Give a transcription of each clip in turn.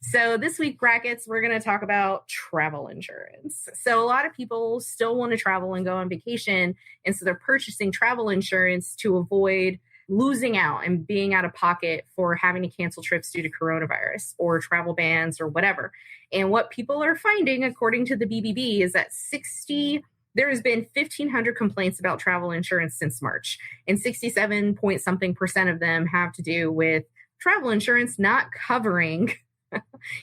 So this week, brackets, we're going to talk about travel insurance. So a lot of people still want to travel and go on vacation. And so they're purchasing travel insurance to avoid losing out and being out of pocket for having to cancel trips due to coronavirus or travel bans or whatever. And what people are finding, according to the BBB, is that there has been 1,500 complaints about travel insurance since March, and 67 point something % of them have to do with travel insurance not covering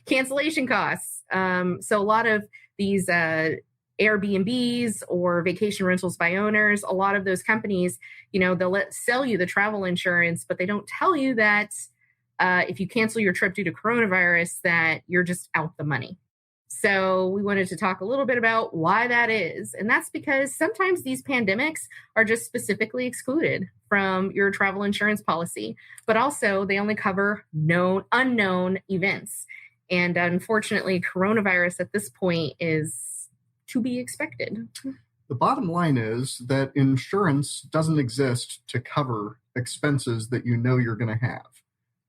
cancellation costs. So a lot of these Airbnbs or vacation rentals by owners, a lot of those companies, they'll sell you the travel insurance, but they don't tell you that if you cancel your trip due to coronavirus, that you're just out the money. So we wanted to talk a little bit about why that is. And that's because sometimes these pandemics are just specifically excluded from your travel insurance policy, but also they only cover unknown events. And unfortunately, coronavirus at this point is to be expected. The bottom line is that insurance doesn't exist to cover expenses that you know you're going to have.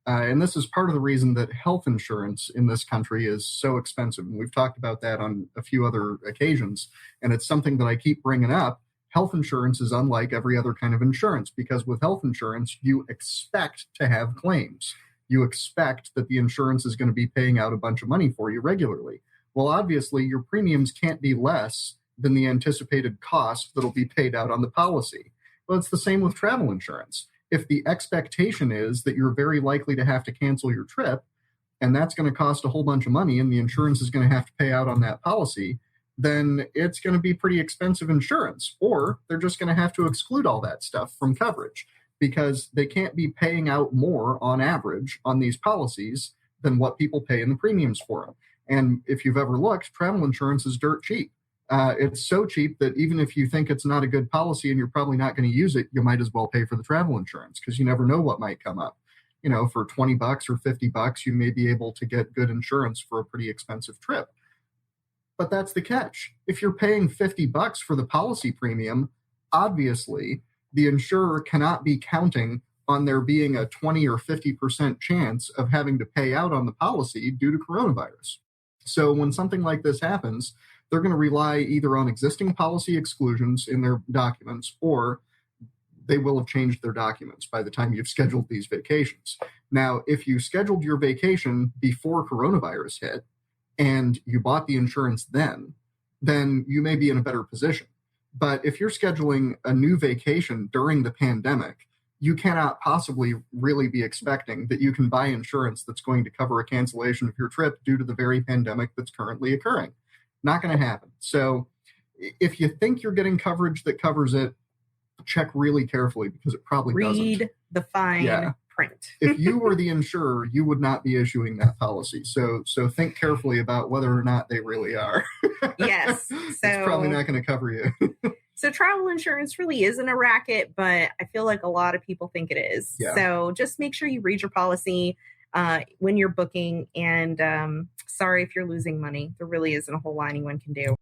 And this is part of the reason that health insurance in this country is so expensive. And we've talked about that on a few other occasions. And it's something that I keep bringing up. Health insurance is unlike every other kind of insurance because with health insurance, you expect to have claims. You expect that the insurance is going to be paying out a bunch of money for you regularly. Well, obviously, your premiums can't be less than the anticipated cost that'll be paid out on the policy. Well, it's the same with travel insurance. If the expectation is that you're very likely to have to cancel your trip, and that's going to cost a whole bunch of money, and the insurance is going to have to pay out on that policy, then it's going to be pretty expensive insurance. Or they're just going to have to exclude all that stuff from coverage because they can't be paying out more on average on these policies than what people pay in the premiums for them. And if you've ever looked, travel insurance is dirt cheap. It's so cheap that even if you think it's not a good policy and you're probably not going to use it, you might as well pay for the travel insurance because you never know what might come up. For $20 or $50, you may be able to get good insurance for a pretty expensive trip. But that's the catch. If you're paying $50 for the policy premium, obviously the insurer cannot be counting on there being a 20 or 50% chance of having to pay out on the policy due to coronavirus. So when something like this happens, they're going to rely either on existing policy exclusions in their documents or they will have changed their documents by the time you've scheduled these vacations. Now, if you scheduled your vacation before coronavirus hit and you bought the insurance then you may be in a better position. But if you're scheduling a new vacation during the pandemic, you cannot possibly really be expecting that you can buy insurance that's going to cover a cancellation of your trip due to the very pandemic that's currently occurring. Not going to happen. So if you think you're getting coverage that covers it, check really carefully because it probably doesn't. Read the fine print. If you were the insurer, you would not be issuing that policy. So think carefully about whether or not they really are. Yes. So it's probably not going to cover you. So travel insurance really isn't a racket, but I feel like a lot of people think it is. Yeah. So just make sure you read your policy when you're booking. And sorry if you're losing money. There really isn't a whole lot anyone can do.